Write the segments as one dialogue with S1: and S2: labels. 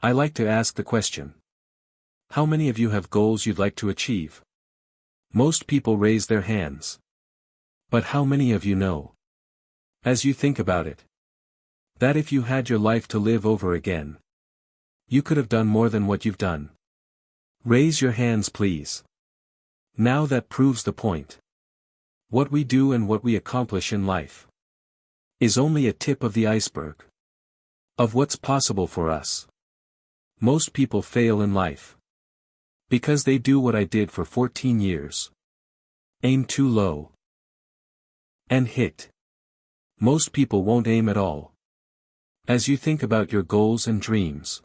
S1: I like to ask the question. How many of you have goals you'd like to achieve? Most people raise their hands. But how many of you know, as you think about it, that if you had your life to live over again, you could have done more than what you've done? Raise your hands, please. Now that proves the point. What we do and what we accomplish in life is only a tip of the iceberg of what's possible for us. Most people fail in life because they do what I did for 14 years. Aim too low and hit. Most people won't aim at all. As you think about your goals and dreams,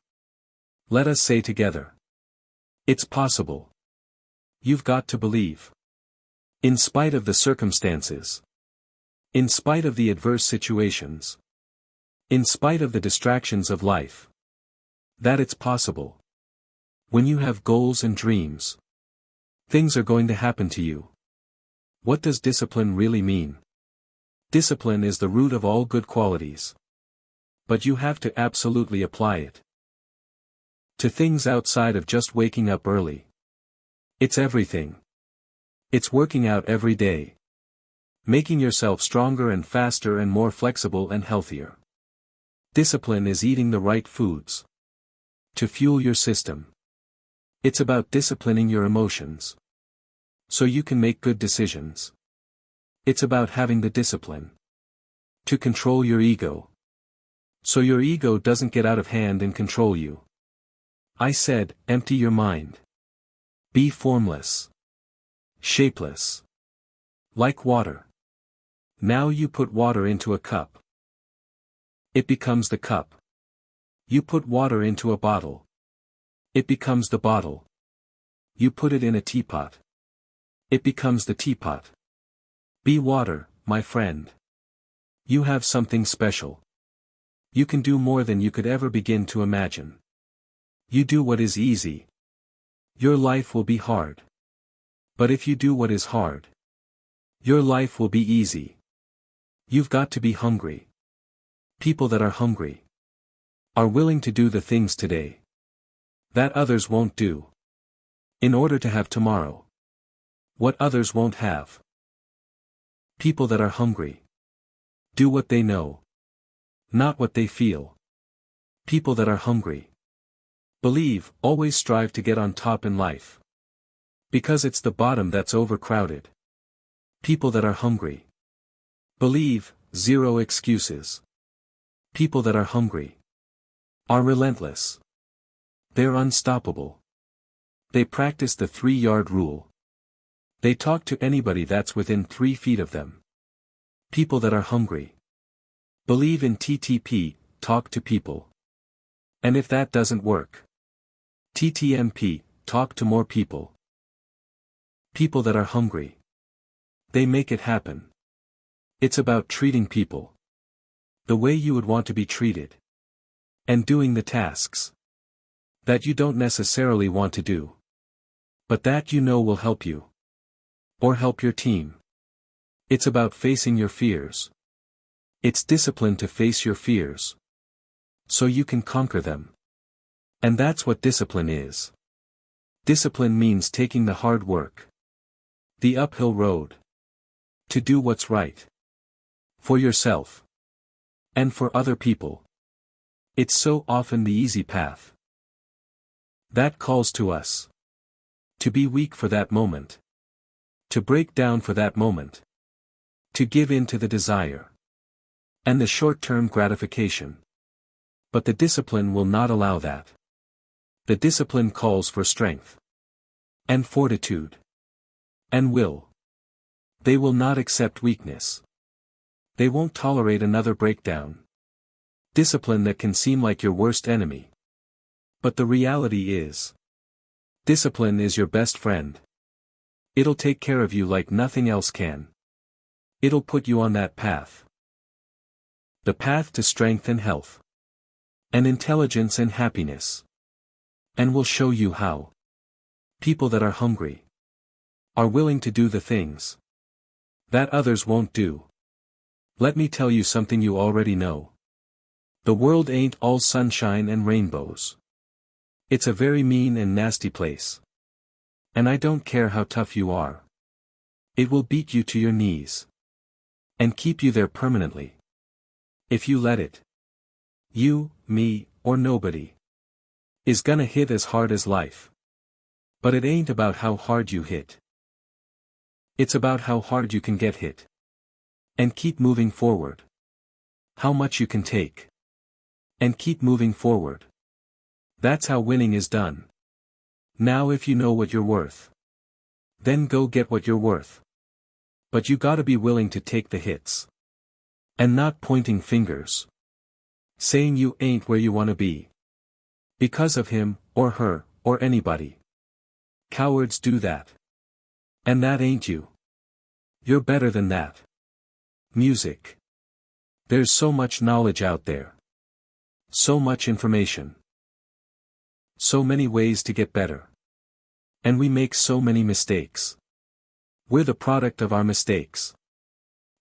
S1: let us say together, it's possible. You've got to believe. In spite of the circumstances. In spite of the adverse situations. In spite of the distractions of life. That it's possible. When you have goals and dreams, things are going to happen to you. What does discipline really mean? Discipline is the root of all good qualities. But you have to absolutely apply it to things outside of just waking up early. It's everything. It's working out every day. Making yourself stronger and faster and more flexible and healthier. Discipline is eating the right foods to fuel your system. It's about disciplining your emotions so you can make good decisions. It's about having the discipline to control your ego so your ego doesn't get out of hand and control you. I said, empty your mind. Be formless. Shapeless. Like water. Now you put water into a cup. It becomes the cup. You put water into a bottle. It becomes the bottle. You put it in a teapot. It becomes the teapot. Be water, my friend. You have something special. You can do more than you could ever begin to imagine. You do what is easy. Your life will be hard. But if you do what is hard, your life will be easy. You've got to be hungry. People that are hungry are willing to do the things today that others won't do, in order to have tomorrow what others won't have. People that are hungry do what they know, not what they feel. People that are hungry believe, always strive to get on top in life. Because it's the bottom that's overcrowded. People that are hungry believe, zero excuses. People that are hungry are relentless. They're unstoppable. They practice the 3-yard rule. They talk to anybody that's within 3 feet of them. People that are hungry believe in TTP, talk to people. And if that doesn't work, TTMP, talk to more people. People that are hungry, they make it happen. It's about treating people the way you would want to be treated. And doing the tasks that you don't necessarily want to do, but that you know will help you. Or help your team. It's about facing your fears. It's discipline to face your fears so you can conquer them. And that's what discipline is. Discipline means taking the hard work, the uphill road, to do what's right. For yourself. And for other people. It's so often the easy path that calls to us. To be weak for that moment. To break down for that moment. To give in to the desire. And the short-term gratification. But the discipline will not allow that. The discipline calls for strength. And fortitude. And will. They will not accept weakness. They won't tolerate another breakdown. Discipline that can seem like your worst enemy. But the reality is, discipline is your best friend. It'll take care of you like nothing else can. It'll put you on that path. The path to strength and health. And intelligence and happiness. And will show you how. People that are hungry are willing to do the things that others won't do. Let me tell you something you already know. The world ain't all sunshine and rainbows. It's a very mean and nasty place. And I don't care how tough you are. It will beat you to your knees. And keep you there permanently. If you let it. You, me, or nobody. Is gonna hit as hard as life. But it ain't about how hard you hit. It's about how hard you can get hit. And keep moving forward. How much you can take. And keep moving forward. That's how winning is done. Now if you know what you're worth. Then go get what you're worth. But you gotta be willing to take the hits. And not pointing fingers. Saying you ain't where you wanna be. Because of him, or her, or anybody. Cowards do that. And that ain't you. You're better than that. Music. There's so much knowledge out there. So much information. So many ways to get better. And we make so many mistakes. We're the product of our mistakes.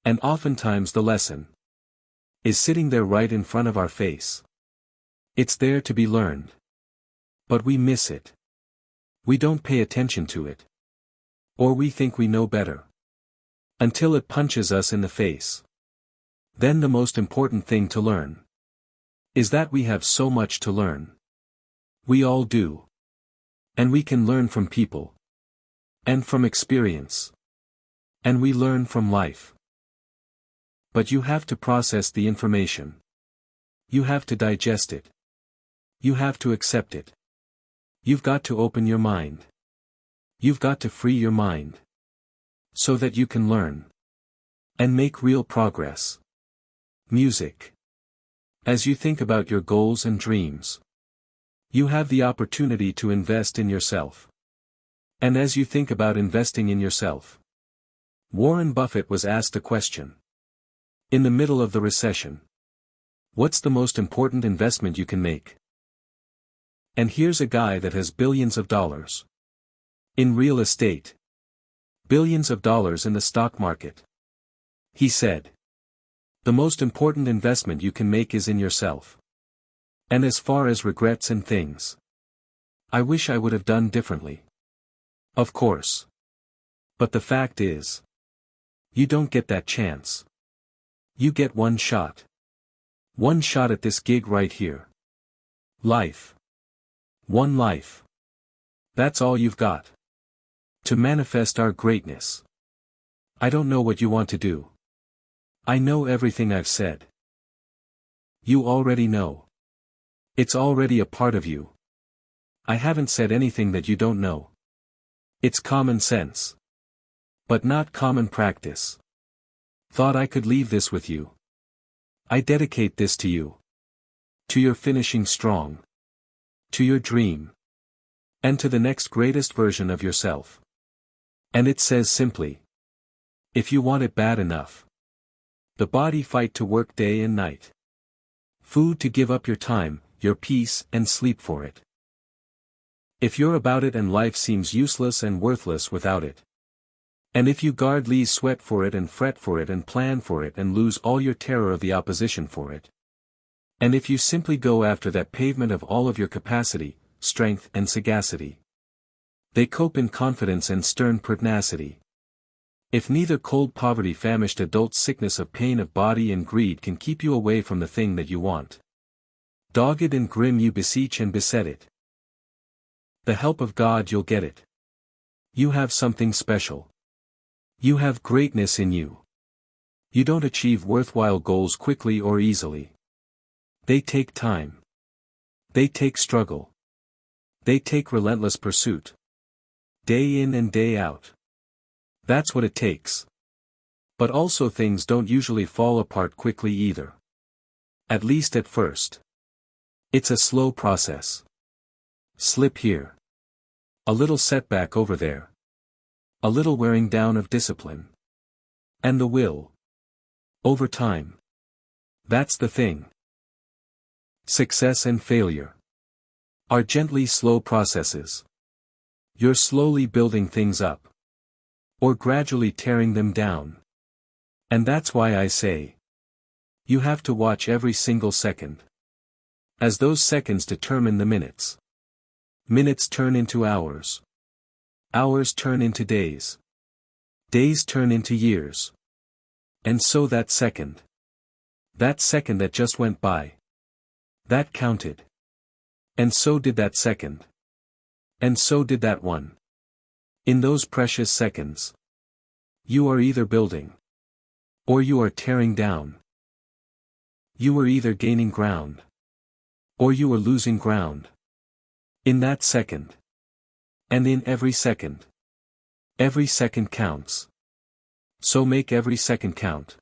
S1: And oftentimes the lesson is sitting there right in front of our face. It's there to be learned. But we miss it. We don't pay attention to it. Or we think we know better. Until it punches us in the face. Then the most important thing to learn is that we have so much to learn. We all do. And we can learn from people. And from experience. And we learn from life. But you have to process the information. You have to digest it. You have to accept it. You've got to open your mind. You've got to free your mind. So that you can learn. And make real progress. Music. As you think about your goals and dreams. You have the opportunity to invest in yourself. And as you think about investing in yourself. Warren Buffett was asked a question. In the middle of the recession. What's the most important investment you can make? And here's a guy that has billions of dollars. In real estate. Billions of dollars in the stock market. He said. The most important investment you can make is in yourself. And as far as regrets and things. I wish I would have done differently. Of course. But the fact is. You don't get that chance. You get one shot. One shot at this gig right here. Life. One life. That's all you've got. To manifest our greatness. I don't know what you want to do. I know everything I've said. You already know. It's already a part of you. I haven't said anything that you don't know. It's common sense. But not common practice. Thought I could leave this with you. I dedicate this to you. To your finishing strong. To your dream. And to the next greatest version of yourself. And it says simply. If you want it bad enough. The body fight to work day and night. Food to give up your time, your peace and sleep for it. If you're about it and life seems useless and worthless without it. And if you guardly sweat for it and fret for it and plan for it and lose all your terror of the opposition for it. And if you simply go after that pavement of all of your capacity, strength and sagacity. They cope in confidence and stern pertinacity. If neither cold poverty famished adult sickness of pain of body and greed can keep you away from the thing that you want. Dogged and grim you beseech and beset it. The help of God you'll get it. You have something special. You have greatness in you. You don't achieve worthwhile goals quickly or easily. They take time. They take struggle. They take relentless pursuit. Day in and day out. That's what it takes. But also things don't usually fall apart quickly either. At least at first. It's a slow process. Slip here. A little setback over there. A little wearing down of discipline. And the will. Over time. That's the thing. Success and failure are gently slow processes. You're slowly building things up. Or gradually tearing them down. And that's why I say. You have to watch every single second. As those seconds determine the minutes. Minutes turn into hours. Hours turn into days. Days turn into years. And so that second. That second that just went by. That counted. And so did that second. And so did that one. In those precious seconds. You are either building. Or you are tearing down. You are either gaining ground. Or you are losing ground. In that second. And in every second. Every second counts. So make every second count.